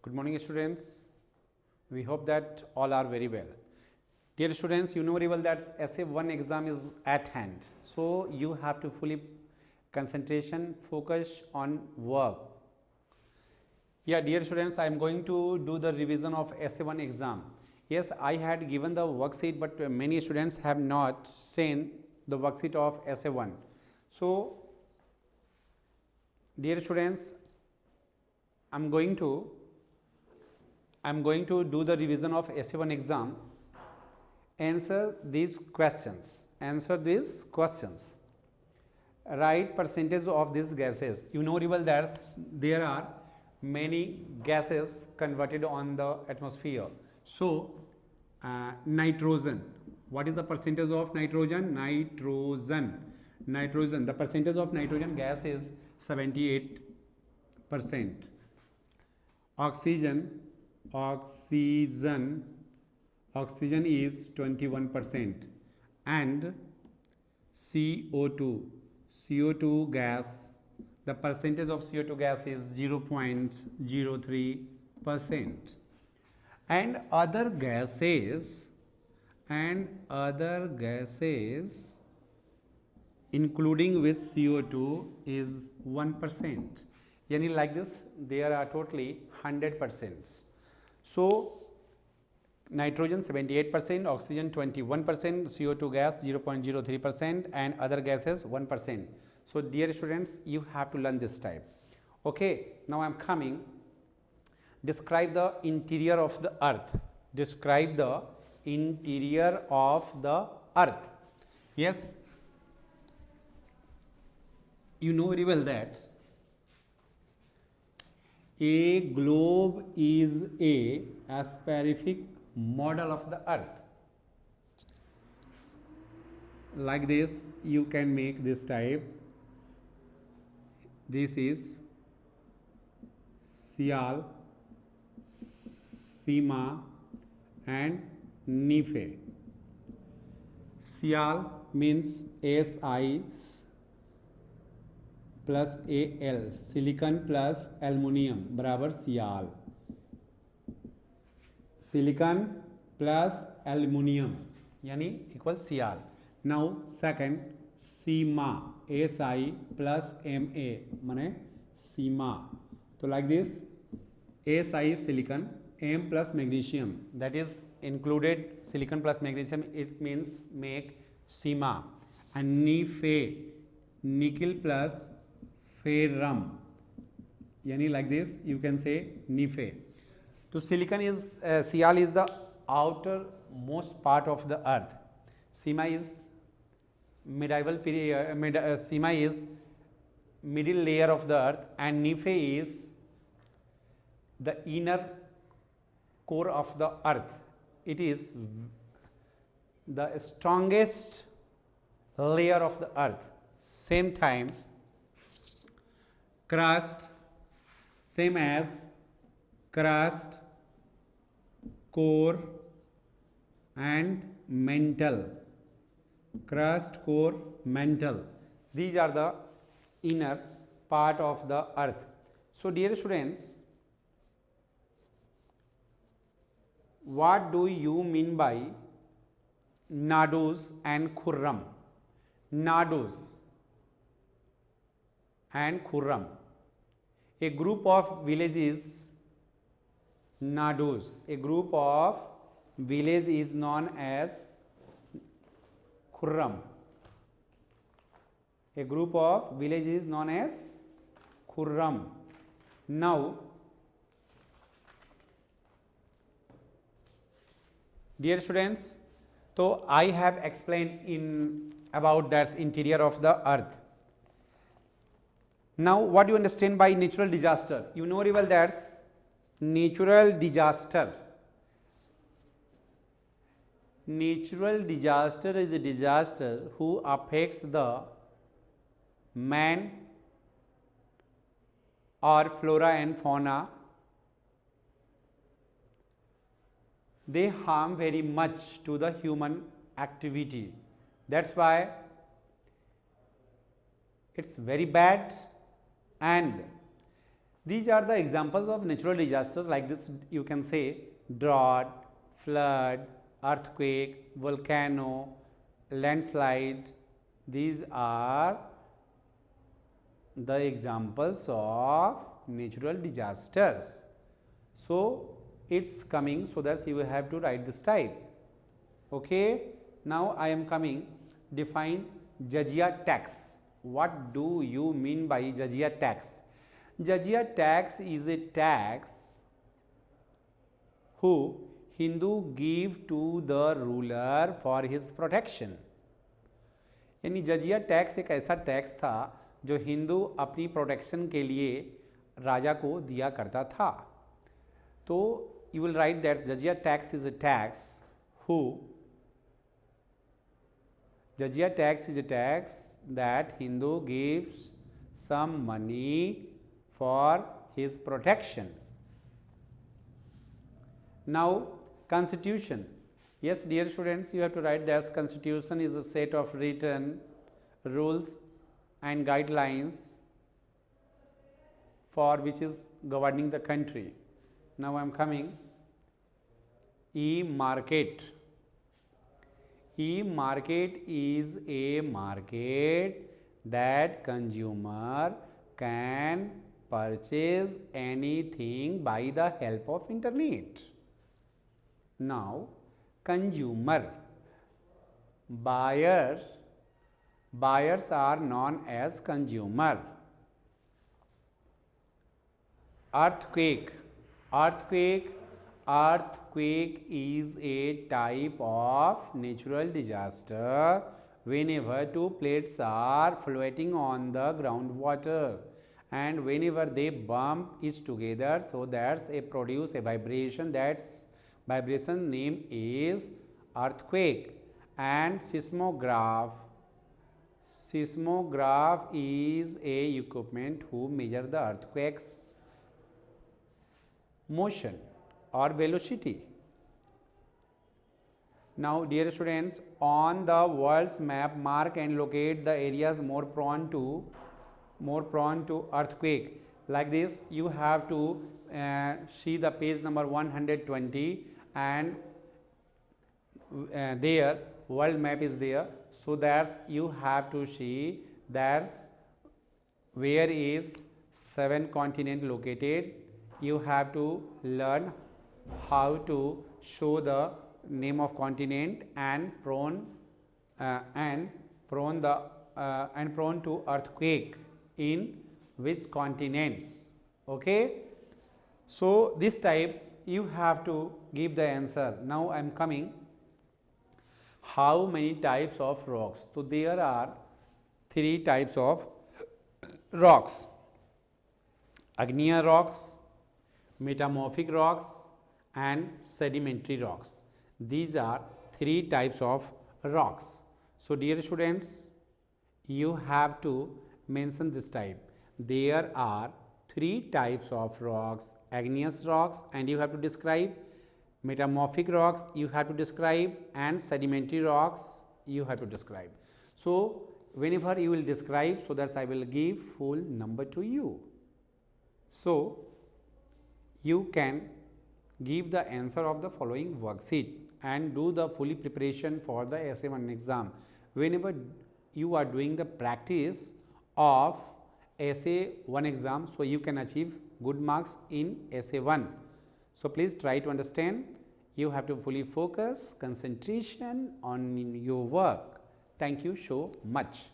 Good morning, students. We hope that all are very well. Dear students, you know very well that SA1 exam is at hand. So you have to fully concentration, focus on work. Yeah, dear students, I am going to do the revision of SA1 exam. Yes, I had given the worksheet, but many students have not seen the worksheet of SA1. So, dear students, I am going to do the revision of SA1 exam. Answer these questions. Write percentage of these gases. You know very well that there are many gases converted on the atmosphere. So, nitrogen. What is the percentage of nitrogen? Nitrogen. The percentage of nitrogen gas is 78%. Oxygen is 21%, and CO2 gas, the percentage of CO2 gas is 0.03%, and other gases including with CO2 is 1%. Yani like this, there are totally 100%. So, nitrogen 78%, oxygen 21%, CO2 gas 0.03%, and other gases 1%. So, dear students, you have to learn this type. Okay, now I am coming. Describe the interior of the earth. Describe the interior of the earth. Yes, you know very well that a globe is a spherical model of the earth. Like this, you can make this type. This is Sial, Sima, and Nephi. Sial means Si plus Al, silicon plus aluminium बराबर Sial. Silicon plus aluminium यानी equal Sial. Now second Sima, Si plus Ma माने Sima. तो like this, Si is silicon, M plus magnesium, that is included silicon plus magnesium, it means make Sima. And Nephi, nickel plus ferrum, yani like this you can say Nephi. So silicon is Sial is the outermost part of the earth. Sima is medieval period. Sima is middle layer of the earth, and Nephi is the inner core of the earth. It is the strongest layer of the earth. Same time, crust, same as crust, core, and mantle. Crust, core, mantle. These are the inner part of the earth. So, dear students, what do you mean by Nadus and Khurram? Nadus and Khurram. A group of villages, Nadus, a group of village is known as Khurram. A group of village is known as Khurram. Now, dear students, so I have explained about that interior of the earth. Now, what do you understand by natural disaster? You know very well that natural disaster. Natural disaster is a disaster who affects the man or flora and fauna. They harm very much to the human activity. That's why it's very bad, and These are the examples of natural disasters. Like this, you can say drought, flood, earthquake, volcano, landslide. These are the examples of natural disasters. So it's coming, so that you will have to write this type. Okay, now I am coming. Define jizya tax. What do you mean by jizya tax? Jizya tax is a tax who Hindu give to the ruler for his protection. यानी जजिया tax एक ऐसा tax था जो हिंदू अपनी protection के लिए राजा को दिया करता था. तो you will write that jizya tax is a tax who jizya tax is a tax that Hindu gives some money for his protection. Now constitution. Yes, dear students, you have to write that constitution is a set of written rules and guidelines for which is governing the country. Now I am coming. E-market. E-market is a market that consumer can purchase anything by the help of internet. Now consumer, buyers are known as consumer. Earthquake is a type of natural disaster whenever two plates are floating on the groundwater, and whenever they bump each together, so that's a produce a vibration. That's vibration name is earthquake. And seismograph is a equipment who measure the earthquake's motion or velocity. Now dear students, on the world's map, mark and locate the areas more prone to earthquake. Like this, you have to see the page number 120, and there world map is there. So that's you have to see that's where is 7 continent located. You have to learn how to show the name of continent and prone to earthquake in which continents. Okay, so this type you have to give the answer. Now I am coming. How many types of rocks? So there are 3 types of rocks: Agneya rocks, metamorphic rocks, and sedimentary rocks. These are 3 types of rocks. So dear students, you have to mention this type. There are 3 types of rocks: igneous rocks, and you have to describe; metamorphic rocks you have to describe; and sedimentary rocks you have to describe. So whenever you will describe, so that I will give full number to you. So you can give the answer of the following worksheet and do the fully preparation for the essay 1 exam. Whenever you are doing the practice of essay 1 exam, so you can achieve good marks in essay 1. So please try to understand. You have to fully focus concentration on your work. Thank you so much.